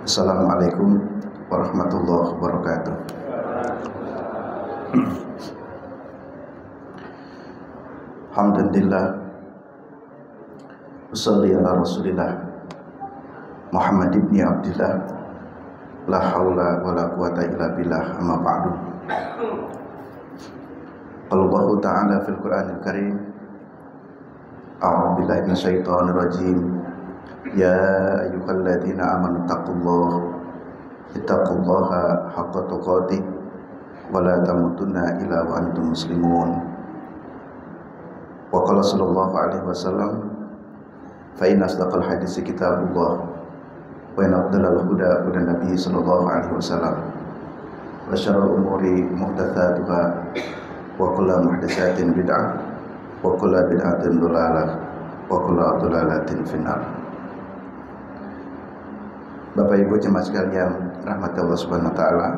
Assalamualaikum warahmatullahi wabarakatuh. Alhamdulillah, wassalli ala rasulillah Muhammad ibn Abdillah, la haula wa la quwata illa billah, amma ba'du. Qala Allah ta'ala fil Qur'anil Karim, a'udzu billahi minasyaitonir rajim. Ya ayyuhalladzina amanu ittaqullaha haqqa tuqatih wa la tamutunna illa wa antum muslimun. Wa qala sallallahu alaihi wasallam, fa inna asdaqal haditsi kitabullah wa inna afdalal huda hudan nabiy sallallahu alaihi wasallam wa syarrul umuri muhdatsatuha wa kullu muhdatsatin bid'ah wa kullu bid'atin dhalalah wa kullu dhalalatin finnar. Bapak Ibu jemaah sekalian, rahmat Allah Subhanahu wa taala.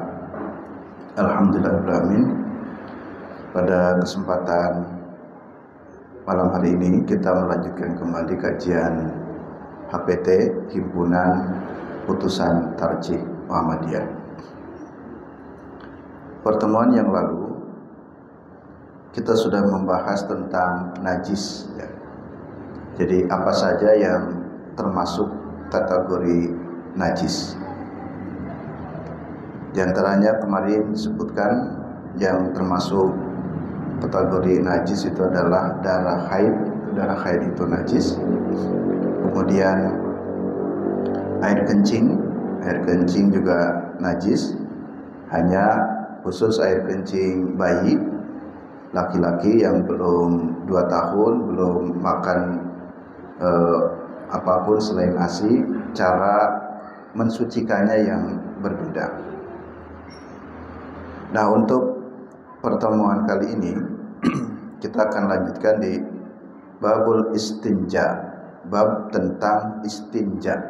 Alhamdulillahirabbil. Pada kesempatan malam hari ini kita melanjutkan kembali kajian HPT, Himpunan Putusan Tarjih Muhammadiyah. Pertemuan yang lalu kita sudah membahas tentang najis ya. Jadi apa saja yang termasuk kategori najis. Di antaranya kemarin disebutkan yang termasuk kategori najis itu adalah darah haid. Darah haid itu najis. Kemudian air kencing juga najis. Hanya khusus air kencing bayi laki-laki yang belum 2 tahun, belum makan apapun selain ASI, cara mensucikannya yang berbeda. Nah, untuk pertemuan kali ini kita akan lanjutkan di babul istinja, bab tentang istinja.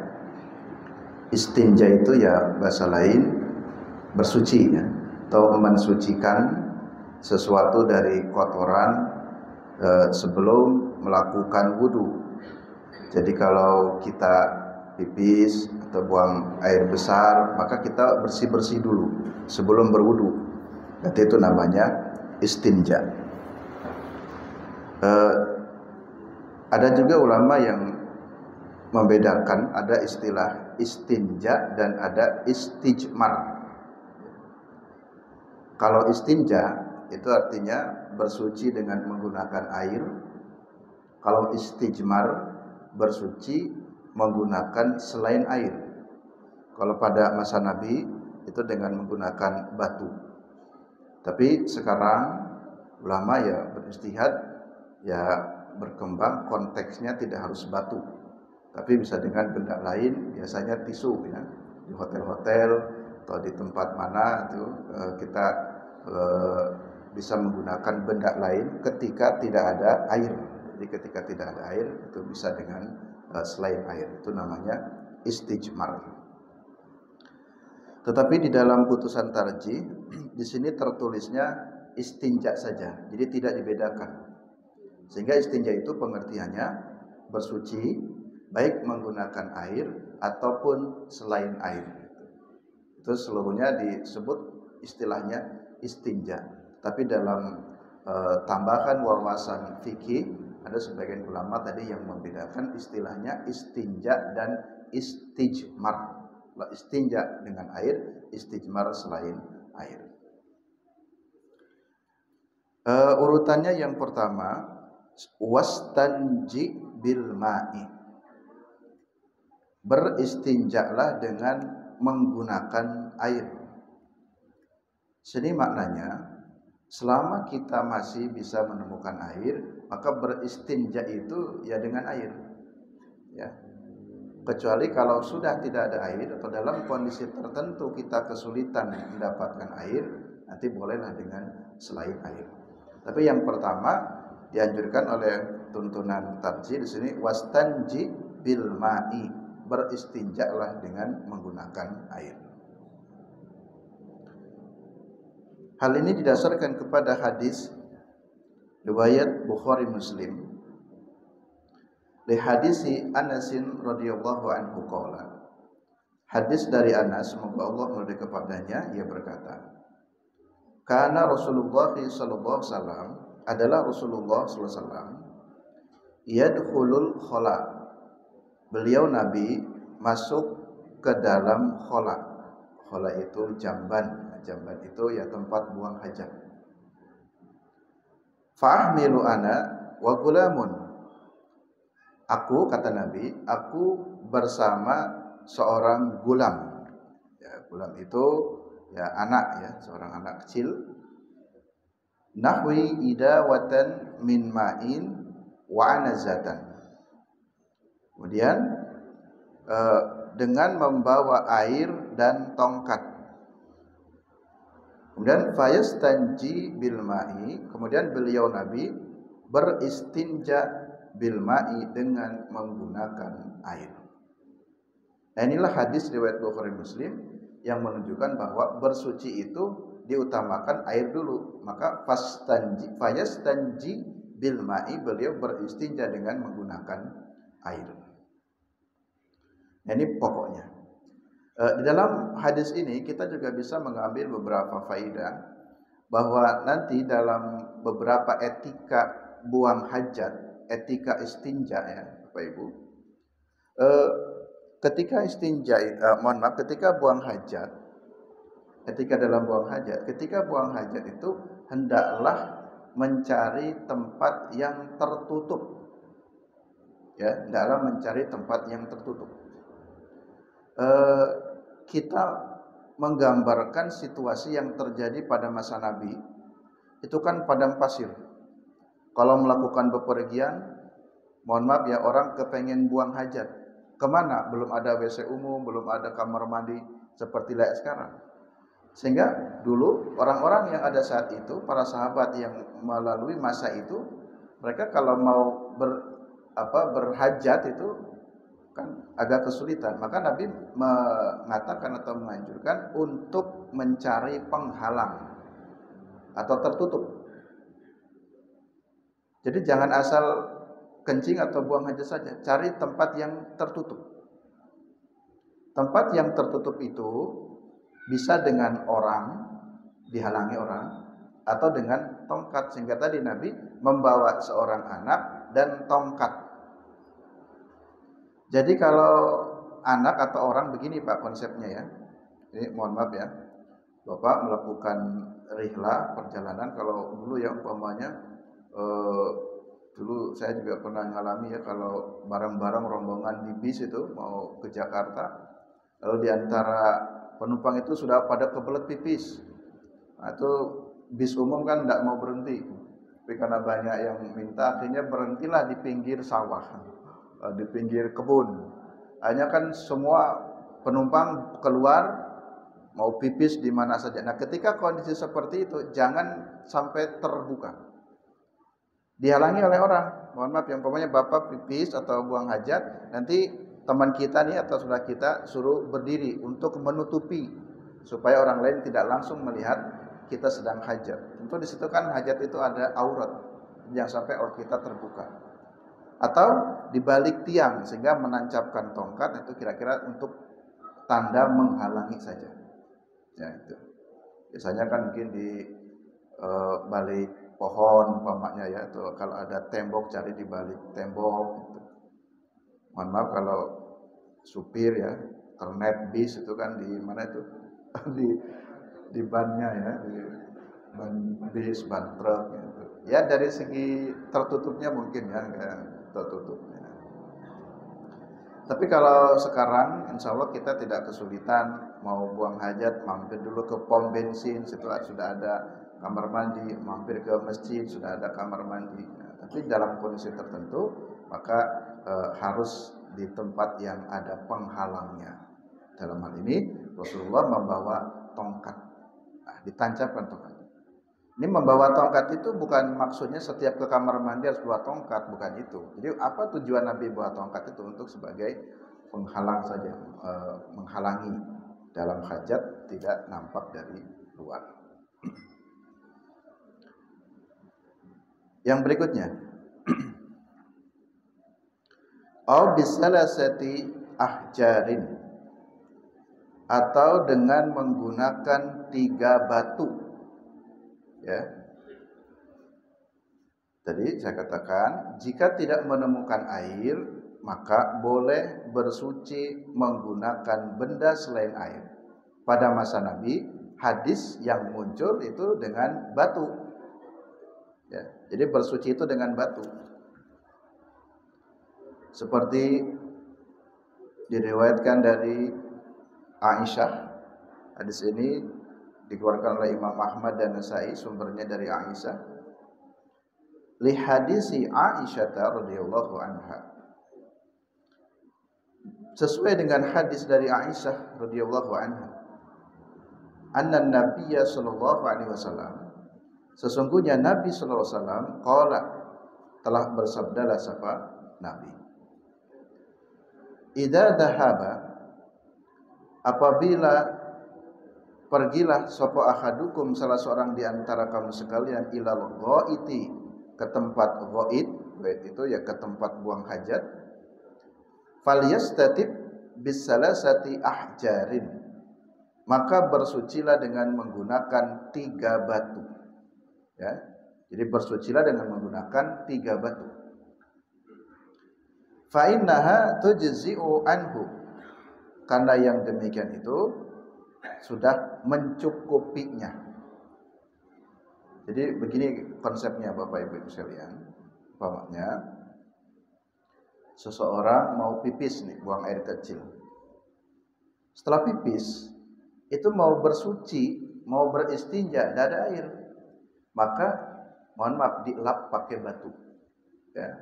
Istinja itu ya bahasa lain bersuci ya, atau mensucikan sesuatu dari kotoran sebelum melakukan wudu. Jadi kalau kita pipis atau buang air besar, maka kita bersih-bersih dulu sebelum berwudu. Nanti itu namanya istinja. Ada juga ulama yang membedakan, ada istilah istinja dan ada istijmar. Kalau istinja itu artinya bersuci dengan menggunakan air. Kalau istijmar bersuci menggunakan selain air. Kalau pada masa Nabi itu dengan menggunakan batu. Tapi sekarang ulama ya beristihad, ya berkembang, konteksnya tidak harus batu, tapi bisa dengan benda lain, biasanya tisu ya. Di hotel-hotel atau di tempat mana itu kita bisa menggunakan benda lain ketika tidak ada air. Jadi ketika tidak ada air itu bisa dengan selain air, itu namanya istijmar. Tetapi di dalam putusan tarjih di sini tertulisnya istinja saja, jadi tidak dibedakan. Sehingga istinja itu pengertiannya bersuci baik menggunakan air ataupun selain air. Itu seluruhnya disebut istilahnya istinja. Tapi dalam tambahan wawasan fikih, ada sebagian ulama tadi yang membedakan istilahnya istinja dan istijmar. Istinja dengan air, istijmar selain air. Urutannya yang pertama, wastanji bil ma'i. Beristinjalah dengan menggunakan air. Sini maknanya, selama kita masih bisa menemukan air, maka beristinja itu ya dengan air ya. Kecuali kalau sudah tidak ada air atau dalam kondisi tertentu kita kesulitan mendapatkan air, nanti bolehlah dengan selain air. Tapi yang pertama dianjurkan oleh tuntunan tarjih di sini, wastanji bil ma'i, beristinjalah dengan menggunakan air. Hal ini didasarkan kepada hadis riwayat Bukhari Muslim li hadisi Anas radhiyallahu anhu qala Hadis dari Anas, semoga Allah meridai kepadanya, ia berkata, karena Rasulullah sallallahu alaihi wasallam adalah Rasulullah sallallahu alaihi wasallam yadkhulul khala. Beliau Nabi masuk ke dalam khala. Khala itu jamban. Jamban itu ya tempat buang hajat. Fa'ahmilu ana wa gulamun. Aku, kata Nabi, aku bersama seorang gulam. Ya, gulam itu ya anak, ya, seorang anak kecil. Nahwi idawatan min ma'in wa anazatan. Kemudian dengan membawa air dan tongkat. Kemudian fayastanji bil ma'i, kemudian beliau Nabi beristinja bil ma'i dengan menggunakan air. Nah, inilah hadis riwayat Bukhari Muslim yang menunjukkan bahwa bersuci itu diutamakan air dulu. Maka fayastanji bil ma'i, beliau beristinja dengan menggunakan air. Nah, ini pokoknya. Di dalam hadis ini kita juga bisa mengambil beberapa faedah bahwa nanti dalam beberapa etika buang hajat, etika istinja, ya Bapak Ibu, ketika istinja, ketika buang hajat, etika dalam buang hajat, ketika buang hajat itu hendaklah mencari tempat yang tertutup, ya, hendaklah mencari tempat yang tertutup. Kita menggambarkan situasi yang terjadi pada masa Nabi, itu kan padang pasir. Kalau melakukan bepergian, mohon maaf ya, orang kepengen buang hajat, kemana? Belum ada WC umum, belum ada kamar mandi seperti layak sekarang. Sehingga dulu orang-orang yang ada saat itu, para sahabat yang melalui masa itu, mereka kalau mau berhajat itu kan agak kesulitan. Maka Nabi mengatakan atau menganjurkan untuk mencari penghalang atau tertutup. Jadi jangan asal kencing atau buang hajat saja, cari tempat yang tertutup. Tempat yang tertutup itu bisa dengan orang, dihalangi orang, atau dengan tongkat. Sehingga tadi Nabi membawa seorang anak dan tongkat. Jadi kalau anak atau orang begini Pak konsepnya, ya. Ini mohon maaf ya, Bapak melakukan rihlah perjalanan. Kalau dulu ya umpamanya, dulu saya juga pernah ngalami ya, kalau bareng-bareng rombongan di bis itu mau ke Jakarta, lalu di antara penumpang itu sudah pada kebelet pipis. Nah, itu bis umum kan tidak mau berhenti, tapi karena banyak yang minta, akhirnya berhentilah di pinggir sawah, di pinggir kebun. Hanya kan semua penumpang keluar mau pipis di mana saja. Nah, ketika kondisi seperti itu jangan sampai terbuka, dihalangi oleh orang. Mohon maaf yang umpamanya Bapak pipis atau buang hajat, nanti teman kita nih atau saudara kita suruh berdiri untuk menutupi supaya orang lain tidak langsung melihat kita sedang hajat. Tentu di situ kan hajat itu ada aurat, jangan sampai aurat kita terbuka. Atau di balik tiang sehingga menancapkan tongkat, itu kira-kira untuk tanda menghalangi saja. Ya, itu. Biasanya kan mungkin di balik pohon umpamanya ya, itu kalau ada tembok cari di balik tembok gitu. Mohon maaf kalau supir ya, kernet bis itu kan di mana itu? di bannya ya, di ban bis, ban truk gitu. Ya dari segi tertutupnya mungkin ya, tertutupnya. Tapi kalau sekarang insya Allah kita tidak kesulitan mau buang hajat, mampir dulu ke pom bensin, setelah sudah ada kamar mandi, mampir ke masjid, sudah ada kamar mandi. Nah, tapi dalam kondisi tertentu maka harus di tempat yang ada penghalangnya. Dalam hal ini Rasulullah membawa tongkat, nah, ditancapkan tongkat. Ini membawa tongkat itu bukan maksudnya setiap ke kamar mandi harus bawa tongkat, bukan itu. Jadi apa tujuan Nabi bawa tongkat itu? Untuk sebagai penghalang saja, menghalangi dalam hajat tidak nampak dari luar. Yang berikutnya, au bisalasati ahjarin, atau dengan menggunakan 3 batu. Ya. Jadi saya katakan, jika tidak menemukan air, maka boleh bersuci menggunakan benda selain air. Pada masa Nabi, hadis yang muncul itu dengan batu. Ya, jadi bersuci itu dengan batu. Seperti diriwayatkan dari Aisyah. Hadis ini dikeluarkan oleh Imam Ahmad dan Nasai, sumbernya dari Aisyah. Li hadisi Aisyah radhiyallahu anha. Sesuai dengan hadis dari Aisyah radhiyallahu anha, anna Nabiyya sallallahu alaihi wasallam, sesungguhnya Nabi sallallahu alaihi wasallam qala, telah bersabdalah siapa Nabi, idza dhahaba, apabila pergilah sapa ahadukum, salah seorang di antara kamu sekalian, ilal ghaiti, ke tempat ghaid. Ghaid itu ya ke tempat buang hajat. Falyastatib bisalasati ahjarin, maka bersucilah dengan menggunakan 3 batu. Ya, jadi bersucilah dengan menggunakan 3 batu. Fa innaha tujzi'u anhu, karena yang demikian itu sudah mencukupinya. Jadi begini konsepnya Bapak Ibu sekalian. Umpamanya seseorang mau pipis nih, buang air kecil. Setelah pipis itu mau bersuci, mau beristinja, tidak ada air, maka mohon maaf dilap pakai batu. Ya.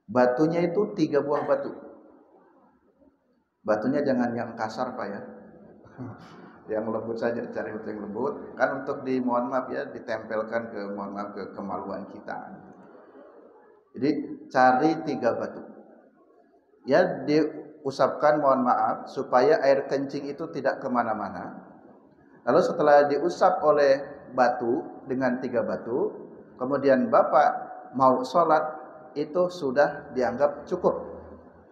Batunya itu 3 buah batu. Batunya jangan yang kasar Pak ya. Yang lembut saja, cari batu yang lembut. Kan untuk mohon maaf ya, ditempelkan ke mohon maaf ke kemaluan kita. Jadi cari 3 batu. Ya, diusapkan mohon maaf supaya air kencing itu tidak kemana-mana. Lalu setelah diusap oleh batu dengan 3 batu, kemudian Bapak mau sholat, itu sudah dianggap cukup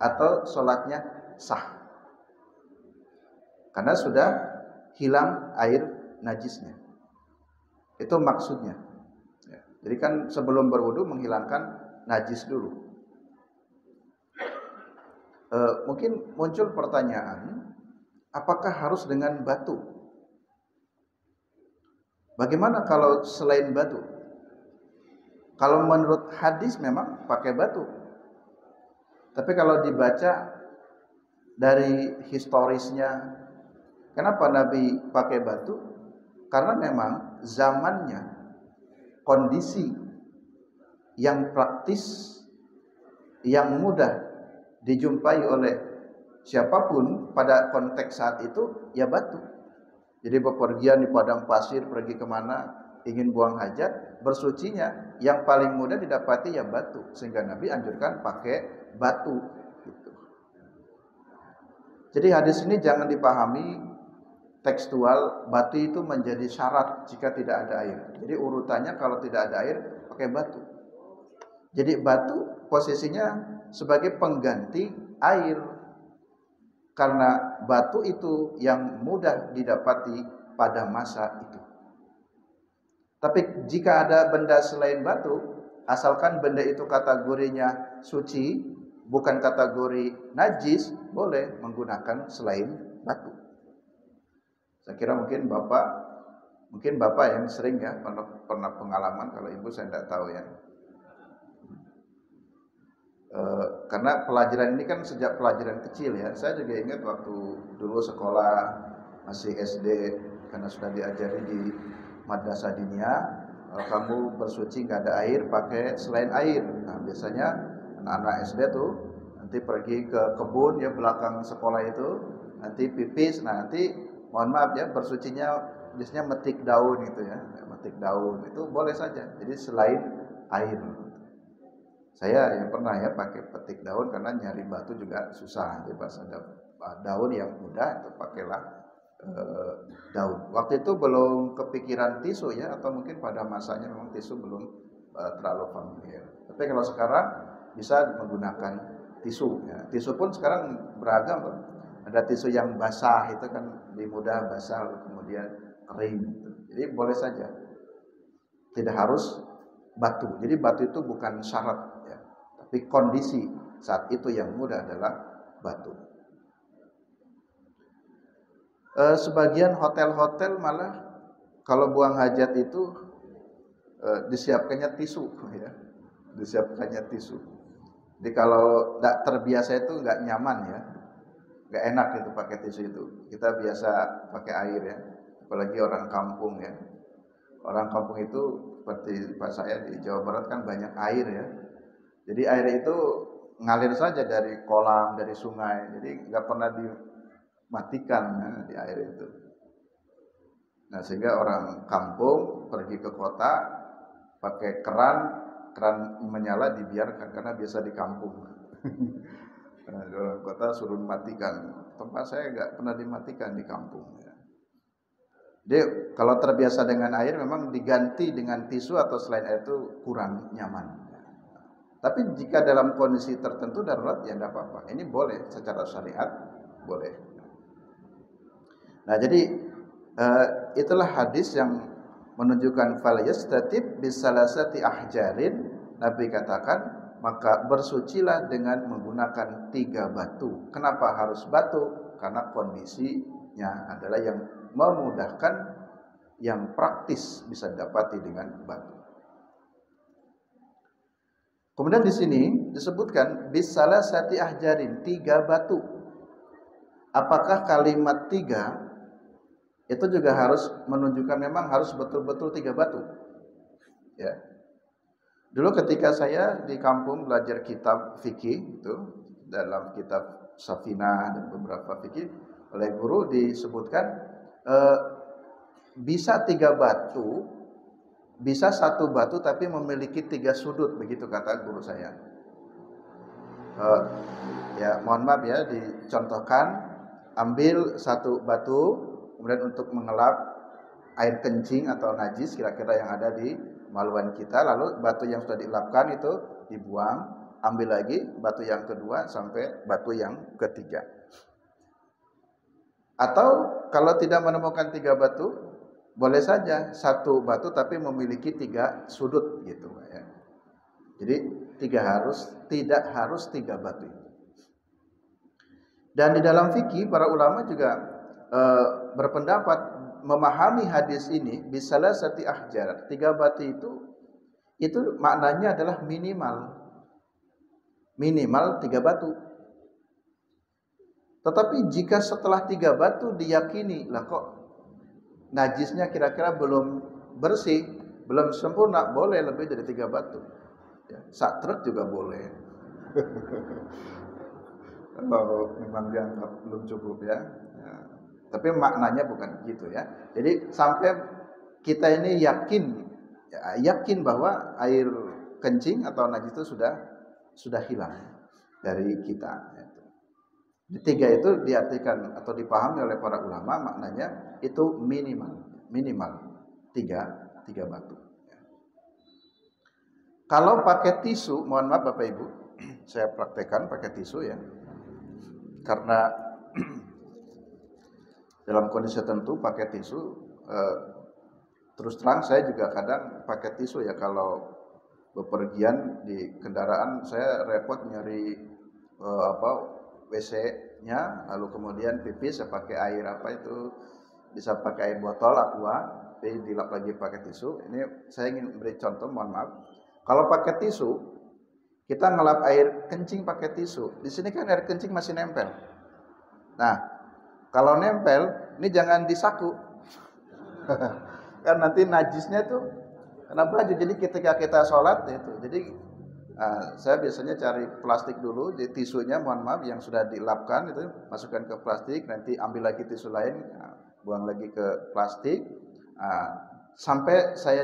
atau sholatnya sah. Karena sudah hilang air najisnya. Itu maksudnya. Ya. Jadi kan sebelum berwudu menghilangkan najis dulu. Mungkin muncul pertanyaan, apakah harus dengan batu? Bagaimana kalau selain batu? Kalau menurut hadis memang pakai batu. Tapi kalau dibaca dari historisnya, kenapa Nabi pakai batu? Karena memang zamannya, kondisi yang praktis, yang mudah dijumpai oleh siapapun pada konteks saat itu, ya batu. Jadi bepergian di padang pasir, pergi kemana, ingin buang hajat, bersucinya yang paling mudah didapati ya batu. Sehingga Nabi anjurkan pakai batu. Gitu. Jadi hadis ini jangan dipahami tekstual, batu itu menjadi syarat jika tidak ada air. Jadi urutannya kalau tidak ada air, pakai batu. Jadi batu posisinya sebagai pengganti air. Karena batu itu yang mudah didapati pada masa itu. Tapi jika ada benda selain batu, asalkan benda itu kategorinya suci, bukan kategori najis, boleh menggunakan selain batu. Saya kira mungkin Bapak yang sering ya pernah pengalaman, kalau Ibu saya tidak tahu ya. Karena pelajaran ini kan sejak pelajaran kecil ya. Saya juga ingat waktu dulu sekolah masih SD, karena sudah diajari di madrasah diniyah, kamu bersuci nggak ada air, pakai selain air. Nah biasanya anak-anak SD tuh nanti pergi ke kebun ya belakang sekolah itu, nanti pipis, nah nanti mohon maaf ya, bersucinya biasanya metik daun gitu ya, metik daun itu boleh saja. Jadi selain air. Saya yang pernah ya pakai petik daun karena nyari batu juga susah. Jadi pas ada daun yang mudah itu pakailah daun. Waktu itu belum kepikiran tisu ya, atau mungkin pada masanya memang tisu belum terlalu familiar. Tapi kalau sekarang bisa menggunakan tisu ya. Tisu pun sekarang beragam, Pak. Ada tisu yang basah itu kan lebih mudah basah lalu kemudian kering gitu. Jadi boleh saja. Tidak harus batu. Jadi batu itu bukan syarat ya. Tapi kondisi saat itu yang mudah adalah batu. Sebagian hotel-hotel malah kalau buang hajat itu disiapkannya tisu ya. Disiapkannya tisu. Jadi kalau tidak terbiasa itu nggak nyaman ya. Nggak enak itu pakai tisu itu. Kita biasa pakai air ya. Apalagi orang kampung ya. Orang kampung itu seperti pas saya di Jawa Barat kan banyak air ya. Jadi air itu ngalir saja dari kolam, dari sungai. Jadi nggak pernah dimatikan ya, di air itu. Nah sehingga orang kampung pergi ke kota pakai keran menyala dibiarkan karena biasa di kampung. Nah, di orang kota suruh matikan. Tempat saya nggak pernah dimatikan di kampung. Ya. Jadi kalau terbiasa dengan air memang diganti dengan tisu atau selain air itu kurang nyaman. Tapi jika dalam kondisi tertentu darurat ya tidak apa-apa. Ini boleh secara syariat boleh. Nah jadi itulah hadis yang menunjukkan fal yastatib bisalasati ahjarin. Nabi katakan maka bersucilah dengan menggunakan 3 batu. Kenapa harus batu? Karena kondisinya adalah yang memudahkan, yang praktis bisa didapati dengan batu. Kemudian di sini disebutkan bisalasati ahjarin, 3 batu. Apakah kalimat 3 itu juga harus menunjukkan memang harus betul-betul 3 batu. Ya. Dulu ketika saya di kampung belajar kitab fikih itu dalam kitab Safinah dan beberapa fikih oleh guru disebutkan bisa 3 batu, bisa 1 batu tapi memiliki 3 sudut, begitu kata guru saya. Ya mohon maaf ya, dicontohkan ambil 1 batu. Kemudian untuk mengelap air kencing atau najis kira-kira yang ada di maluan kita, lalu batu yang sudah dielapkan itu dibuang, ambil lagi batu yang kedua sampai batu yang ketiga. Atau kalau tidak menemukan 3 batu, boleh saja 1 batu tapi memiliki 3 sudut gitu ya. Jadi tidak harus 3 batu. Dan di dalam fikih para ulama juga berpendapat memahami hadis ini bisalasati ahjar, 3 batu itu maknanya adalah minimal 3 batu. Tetapi jika setelah 3 batu diyakini lah kok najisnya kira-kira belum bersih, belum sempurna, boleh lebih dari 3 batu. Ya, sak truk juga boleh. Kalau memang dianggap belum cukup ya. Tapi maknanya bukan begitu ya. Jadi sampai kita ini yakin bahwa air kencing atau najis itu sudah hilang dari kita. Di 3 itu diartikan atau dipahami oleh para ulama maknanya itu minimal 3 batu. Kalau pakai tisu, mohon maaf Bapak Ibu, saya praktekkan pakai tisu ya. Karena dalam kondisi tertentu pakai tisu, terus terang saya juga kadang pakai tisu ya kalau bepergian di kendaraan, saya repot nyari WC-nya, lalu kemudian pipis saya pakai air bisa pakai air botol aqua, tapi dilap lagi pakai tisu. Ini saya ingin beri contoh, mohon maaf. Kalau pakai tisu, kita ngelap air kencing pakai tisu. Di sini kan air kencing masih nempel. Nah, kalau nempel, ini jangan disaku. Kan nanti najisnya itu kena baju. Jadi ketika kita sholat itu, jadi saya biasanya cari plastik dulu, jadi tisunya mohon maaf yang sudah dilapkan itu masukkan ke plastik, nanti ambil lagi tisu lain, buang lagi ke plastik, sampai saya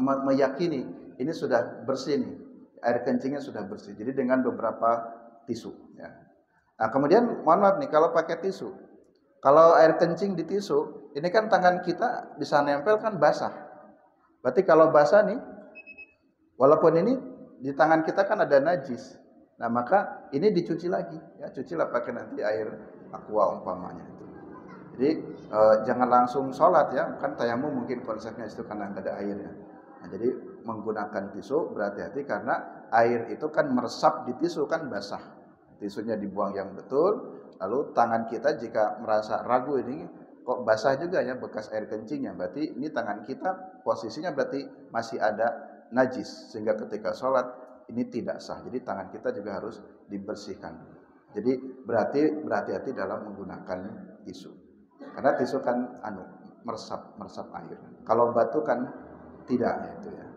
meyakini ini sudah bersih nih, air kencingnya sudah bersih. Jadi dengan beberapa tisu. Ya. Nah kemudian mohon maaf nih kalau pakai tisu. Kalau air kencing di tisu, ini kan tangan kita bisa nempel kan basah. Berarti kalau basah nih, walaupun ini di tangan kita kan ada najis, Nah, maka ini dicuci lagi, ya, cucilah pakai nanti air aqua umpamanya itu. Jadi jangan langsung sholat ya, kan tayamum mungkin konsepnya itu karena nggak ada airnya. Nah, jadi menggunakan tisu berhati-hati karena air itu kan meresap di tisu kan basah. Tisunya dibuang yang betul, lalu tangan kita jika merasa ragu ini kok basah juga ya bekas air kencingnya, berarti ini tangan kita posisinya berarti masih ada najis sehingga ketika sholat ini tidak sah. Jadi tangan kita juga harus dibersihkan. Jadi berhati-hati dalam menggunakan tisu. Karena tisu kan meresap air. Kalau batu kan tidak itu ya.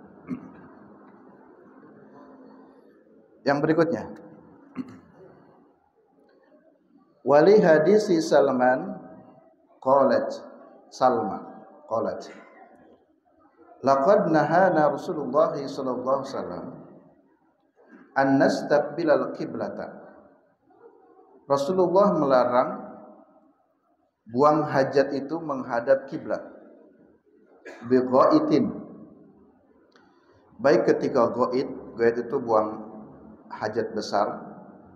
Yang berikutnya. Wali hadisi Salma qalat laqad nahana Rasulullah sallallahu alaihi wasallam an nastaqbilal qiblata. Rasulullah melarang buang hajat itu menghadap kiblat. Bi ghaitin. Baik ketika ghaid itu buang hajat besar,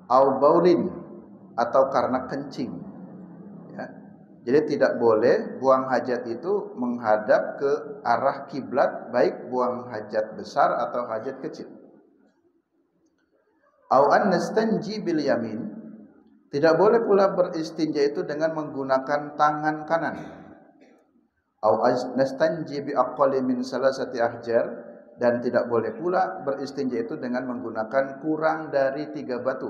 au baulin atau karena kencing. Ya. Jadi tidak boleh buang hajat itu menghadap ke arah kiblat, baik buang hajat besar atau hajat kecil. Au an nastanji bil yamin. Tidak boleh pula beristinja itu dengan menggunakan tangan kanan. Au nastanji bi aqalli min salasati ahjar, dan tidak boleh pula beristinja itu dengan menggunakan kurang dari 3 batu.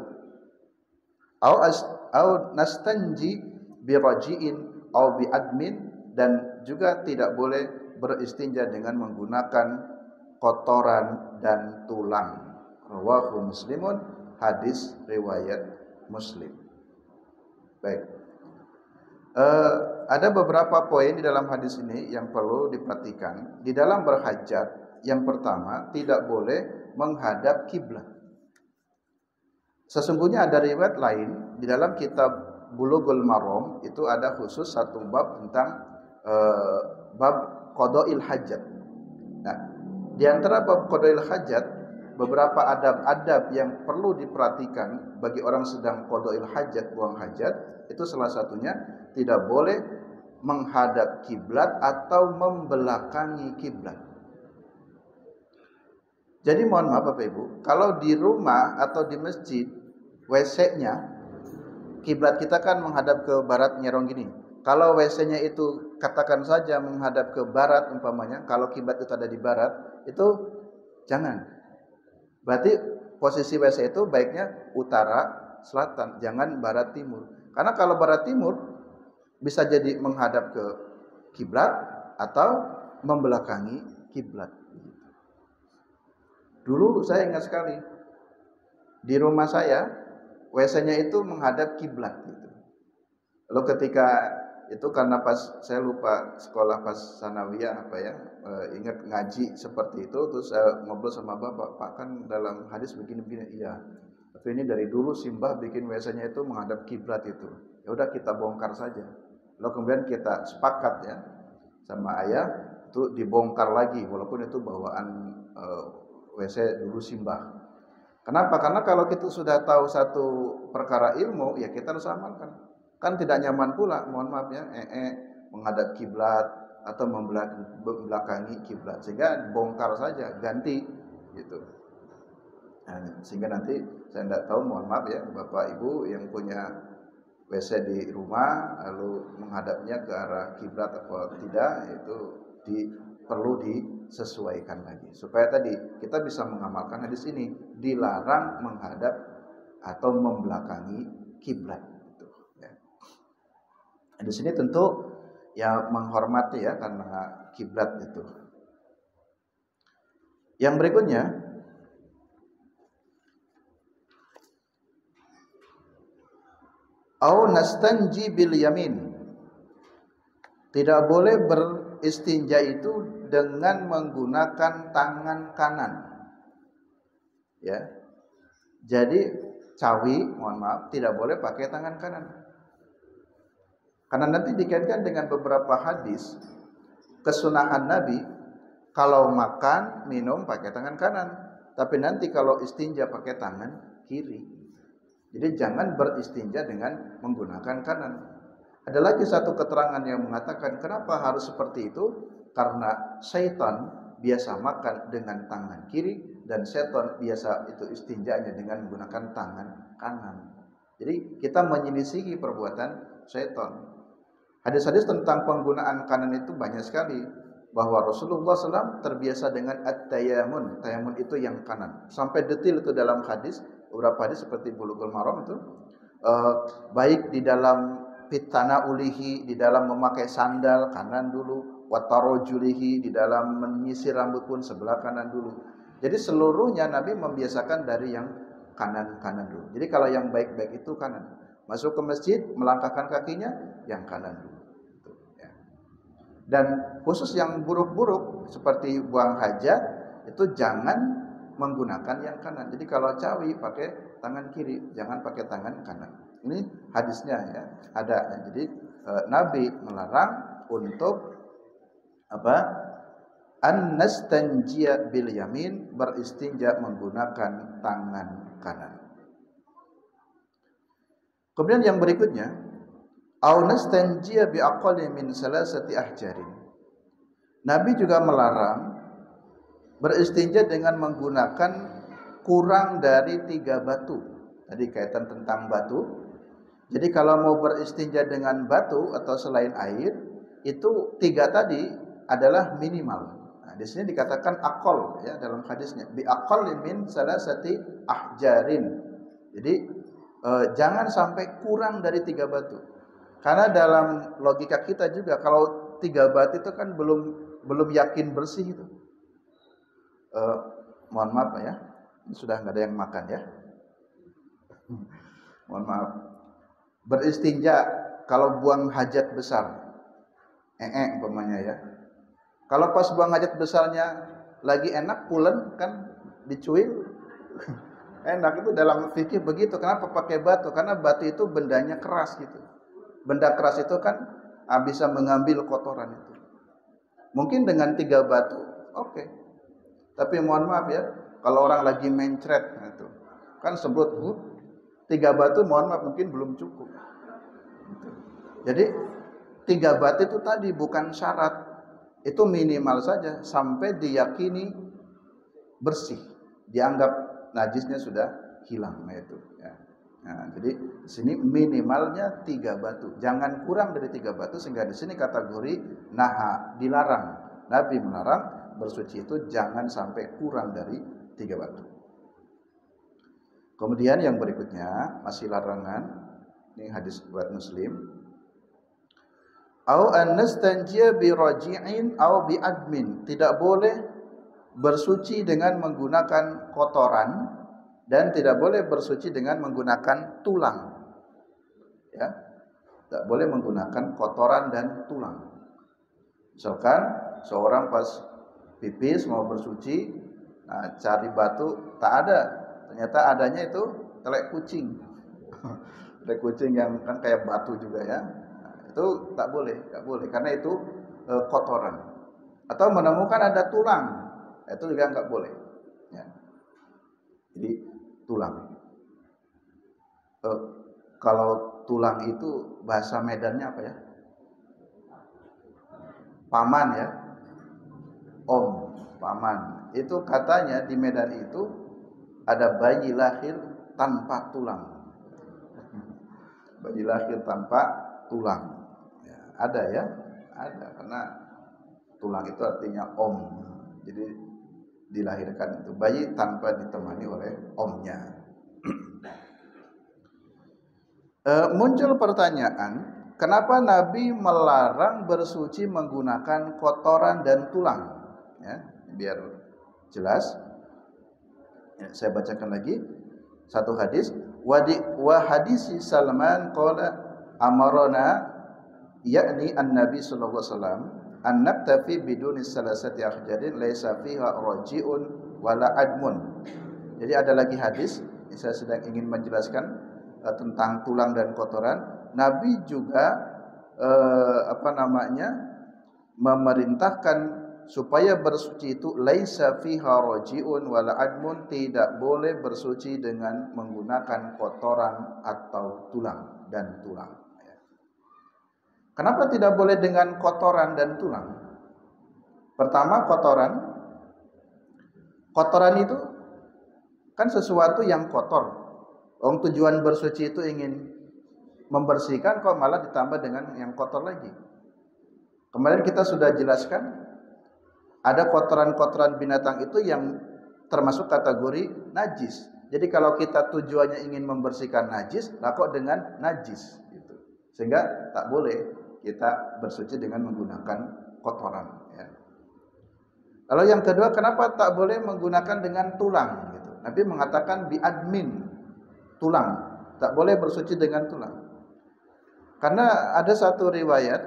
Au nastanji bi raji'in au bi admin, dan juga tidak boleh beristinja dengan menggunakan kotoran dan tulang. Rawahu Muslimun, hadis riwayat Muslim. Baik. Ada beberapa poin di dalam hadis ini yang perlu diperhatikan. Di dalam berhajat, yang pertama, tidak boleh menghadap kiblat. Sesungguhnya ada riwayat lain di dalam kitab Bulughul Maram itu ada khusus satu bab tentang bab qada'il hajat. Nah, di antara bab qada'il hajat, beberapa adab-adab yang perlu diperhatikan bagi orang sedang qada'il hajat, buang hajat, itu salah satunya tidak boleh menghadap kiblat atau membelakangi kiblat. Jadi mohon maaf Bapak Ibu, kalau di rumah atau di masjid WC-nya kiblat kita kan menghadap ke barat nyerong gini. Kalau WC-nya itu katakan saja menghadap ke barat umpamanya, kalau kiblat itu ada di barat, itu jangan. Berarti posisi WC itu baiknya utara, selatan, jangan barat timur. Karena kalau barat timur bisa jadi menghadap ke kiblat atau membelakangi kiblat. Dulu saya ingat sekali di rumah saya WC-nya itu menghadap kiblat gitu. Lalu ketika itu karena pas saya lupa sekolah pas sanawiyah apa ya, ingat ngaji seperti itu, terus saya ngobrol sama bapak, Pak kan dalam hadis begini-begini. Iya, tapi ini dari dulu Simbah bikin WC-nya itu menghadap kiblat itu. Ya udah kita bongkar saja. Lalu kemudian kita sepakat ya sama ayah itu dibongkar lagi walaupun itu bawaan WC dulu Simbah. Kenapa? Karena kalau kita sudah tahu satu perkara ilmu, ya kita harus amalkan. Kan tidak nyaman pula, mohon maaf ya, menghadap kiblat atau membelakangi kiblat. Sehingga bongkar saja, ganti gitu. Nah, sehingga nanti saya tidak tahu, mohon maaf ya, Bapak Ibu yang punya WC di rumah lalu menghadapnya ke arah kiblat atau tidak, itu perlu disesuaikan lagi supaya tadi kita bisa mengamalkan hadis ini, dilarang menghadap atau membelakangi kiblat gitu ya. Di sini tentu ya menghormati ya karena kiblat itu. Yang berikutnya, au nastanji bil yamin. Tidak boleh beristinja itu dengan menggunakan tangan kanan. Ya. Jadi cawi, mohon maaf, tidak boleh pakai tangan kanan. Karena nanti dikaitkan dengan beberapa hadis kesunahan Nabi, kalau makan, minum pakai tangan kanan, tapi nanti kalau istinja pakai tangan kiri. Jadi jangan beristinja dengan menggunakan kanan. Ada lagi satu keterangan yang mengatakan kenapa harus seperti itu? Karena syaitan biasa makan dengan tangan kiri dan syaitan biasa itu istinjanya dengan menggunakan tangan kanan. Jadi kita menyelisihi perbuatan syaitan. Hadis-hadis tentang penggunaan kanan itu banyak sekali. Bahwa Rasulullah SAW terbiasa dengan at-tayamun. Tayamun itu yang kanan. Sampai detil itu dalam hadis. Beberapa hadis seperti Bulughul Maram itu. Baik di dalam pitana ulihi, di dalam memakai sandal kanan dulu. Watarojulihi, di dalam menyisir rambut pun sebelah kanan dulu. Jadi seluruhnya Nabi membiasakan dari yang kanan-kanan dulu. Jadi kalau yang baik-baik itu kanan. Masuk ke masjid, melangkahkan kakinya, yang kanan dulu. Dan khusus yang buruk-buruk seperti buang hajat itu jangan menggunakan yang kanan. Jadi kalau cawi pakai tangan kiri, jangan pakai tangan kanan. Ini hadisnya ya, ada. Jadi Nabi melarang untuk apa? An-nastanjiya bil yamin, beristinja menggunakan tangan kanan. Kemudian yang berikutnya, au nastanjiya bi aqalli min salasati ahjarin. Nabi juga melarang beristinja dengan menggunakan kurang dari 3 batu. Tadi kaitan tentang batu. Jadi kalau mau beristinja dengan batu atau selain air, itu 3 tadi adalah minimal. Nah, di sini dikatakan aqall ya dalam hadisnya, bi aqalli min salasati ahjarin. Jadi jangan sampai kurang dari 3 batu. Karena dalam logika kita juga kalau 3 batu itu kan belum yakin bersih itu. Mohon maaf ya, sudah nggak ada yang makan ya. Mohon maaf. Beristinja kalau buang hajat besar, umpamanya ya. Kalau pas buang hajat besarnya lagi enak pulen kan dicuil, enak itu dalam fikih begitu. Kenapa pakai batu? Karena batu itu bendanya keras gitu. Benda keras itu kan bisa mengambil kotoran itu. Mungkin dengan 3 batu, oke. Tapi mohon maaf ya, kalau orang lagi mencret itu, kan sebut 3 batu, mohon maaf mungkin belum cukup. Jadi 3 batu itu tadi bukan syarat, itu minimal saja sampai diyakini bersih, dianggap najisnya sudah hilang, itu. Ya. Nah, jadi di sini minimalnya 3 batu, jangan kurang dari 3 batu, sehingga di sini kategori naha, dilarang. Nabi melarang bersuci itu jangan sampai kurang dari 3 batu. Kemudian yang berikutnya masih larangan, ini hadis riwayat Muslim. Au an-nastanjiya bi raji'in au bi admin, tidak boleh bersuci dengan menggunakan kotoran dan tidak boleh bersuci dengan menggunakan tulang. Ya. Tidak boleh menggunakan kotoran dan tulang. Misalkan seorang pas pipis mau bersuci, nah, cari batu, tak ada. Ternyata adanya itu telek kucing. Telek kucing yang kan kayak batu juga ya. Nah, itu tak boleh, karena itu kotoran. Atau menemukan ada tulang, itu juga enggak boleh. Ya. Jadi tulang. Kalau tulang itu bahasa Medannya apa ya? Paman ya. Paman. Itu katanya di Medan itu ada bayi lahir tanpa tulang. Bayi lahir tanpa tulang. Ya, ada ya? Ada, karena tulang itu artinya om. Jadi dilahirkan itu bayi tanpa ditemani oleh omnya. Muncul pertanyaan, kenapa Nabi melarang bersuci menggunakan kotoran dan tulang? Ya, biar jelas. Ya, saya bacakan lagi satu hadis. Wa hadisi Salman qala amarona, yakni an-Nabi sallallahu alaihi wasallam an naktafi biduni salasati ahjarin laisa fiha raji'un wala admun. Jadi ada lagi hadis, saya sedang ingin menjelaskan tentang tulang dan kotoran. Nabi juga memerintahkan supaya bersuci itu laisa fiha raji'un wala admun, tidak boleh bersuci dengan menggunakan kotoran atau tulang dan tulang. Kenapa tidak boleh dengan kotoran dan tulang? Pertama, kotoran itu kan sesuatu yang kotor. Tujuan bersuci itu ingin membersihkan, kok malah ditambah dengan yang kotor lagi. Kemarin kita sudah jelaskan, ada kotoran-kotoran binatang itu yang termasuk kategori najis. Jadi kalau kita tujuannya ingin membersihkan najis, lah kok dengan najis gitu. Sehingga tak boleh kita bersuci dengan menggunakan kotoran, ya. Lalu yang kedua, kenapa tak boleh menggunakan dengan tulang gitu. Nabi mengatakan biadmin, tulang, tak boleh bersuci dengan tulang. Karena ada satu riwayat,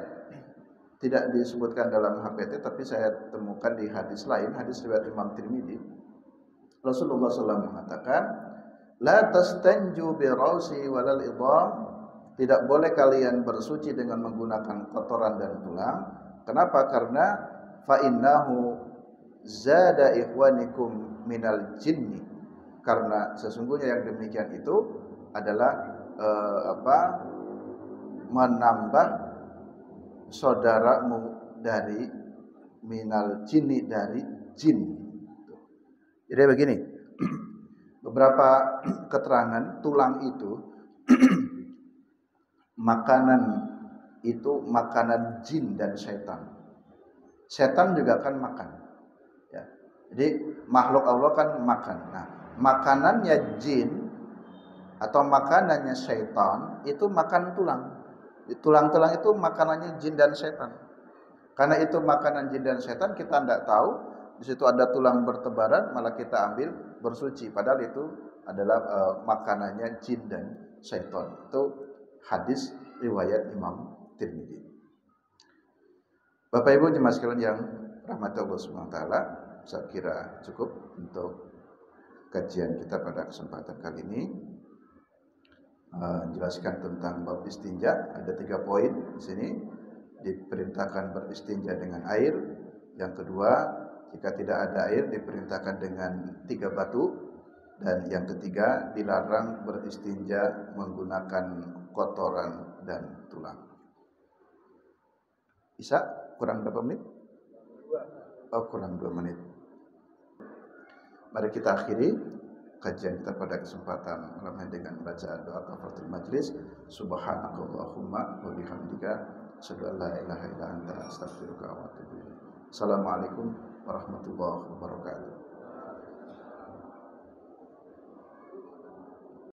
tidak disebutkan dalam HPT, tapi saya temukan di hadis lain, hadis riwayat Imam Tirmidzi. Rasulullah SAW mengatakan, la tastanju bi rausi walal idham, tidak boleh kalian bersuci dengan menggunakan kotoran dan tulang. Kenapa? Karena fa innahu zada ikhwanikum minal jinni, karena sesungguhnya yang demikian itu adalah menambah saudaramu dari minal jinni, dari jin. Jadi begini, beberapa keterangan tulang itu makanan jin dan setan. Setan juga kan makan, ya. Jadi makhluk Allah kan makan. Nah, makanannya jin atau makanannya setan itu makan tulang. Tulang-tulang itu makanannya jin dan setan. Karena itu makanan jin dan setan, kita tidak tahu di situ ada tulang bertebaran, malah kita ambil bersuci. Padahal itu adalah makanannya jin dan setan. Itu hadis riwayat Imam Tirmidzi. Bapak Ibu jemaah sekalian yang rahmati Allah Subhanahu wa taala, saya kira cukup untuk kajian kita pada kesempatan kali ini. Jelaskan tentang bab istinja, ada 3 poin di sini. Diperintahkan beristinja dengan air. Yang kedua, jika tidak ada air diperintahkan dengan 3 batu. Dan yang ketiga, dilarang beristinja menggunakan kotoran dan tulang. Bisa? Kurang berapa menit? Kurang 2 menit. Mari kita akhiri kajian kita pada kesempatan malam ini dengan bacaan doa kafaratul majlis. Subhanakallahumma wa bihamdika asyhadu an la ilaha illa anta astaghfiruka wa atubu ilaik. Assalamualaikum warahmatullahi wabarakatuh.